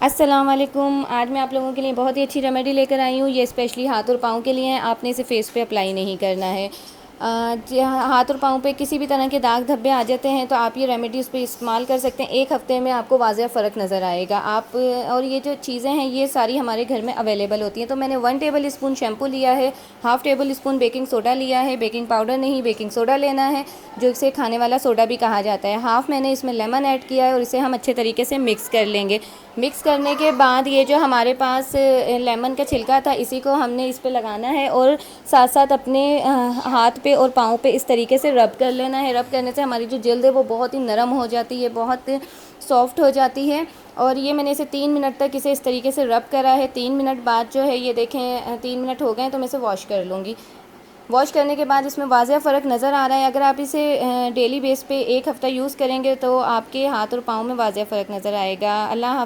अस्सलाम वालेकुम। आज मैं आप लोगों के लिए बहुत ही अच्छी रेमेडी लेकर आई हूँ। ये स्पेशली हाथ और पाँव के लिए है। आपने इसे फेस पे अप्लाई नहीं करना है। हाथ और पाँव पे किसी भी तरह के दाग धब्बे आ जाते हैं तो आप ये रेमेडी उस पर इस्तेमाल कर सकते हैं। 1 हफ़्ते में आपको वाज़िह फ़र्क नज़र आएगा। आप और ये जो चीज़ें हैं ये सारी हमारे घर में अवेलेबल होती हैं। तो मैंने 1 टेबल स्पून शैम्पू लिया है, half table spoon baking soda लिया है, बेकिंग पाउडर नहीं बेकिंग सोडा लेना है, जो इसे खाने वाला सोडा भी कहा जाता है। हाफ़ मैंने इसमें लेमन ऐड किया है और इसे हम अच्छे तरीके से मिक्स कर लेंगे। मिक्स करने के बाद ये जो हमारे पास लेमन का छिलका था इसी को हमने इस पे लगाना है और साथ साथ अपने हाथ पे और पाँव पे इस तरीके से रब कर लेना है। रब करने से हमारी जो जल्द है वो बहुत ही नरम हो जाती है, बहुत सॉफ्ट हो जाती है। और ये मैंने इसे 3 मिनट तक इसे इस तरीके से रब करा है। 3 मिनट बाद जो है ये देखें 3 मिनट हो गए तो मैं इसे वॉश कर लूँगी। वॉश करने के बाद इसमें वाज़िह फ़र्क नज़र आ रहा है। अगर आप इसे डेली बेस पे 1 हफ़्ता यूज़ करेंगे तो आपके हाथ और पाँव में वाज़िह फ़र्क नज़र आएगा। अल्लाह हाफ़िज़।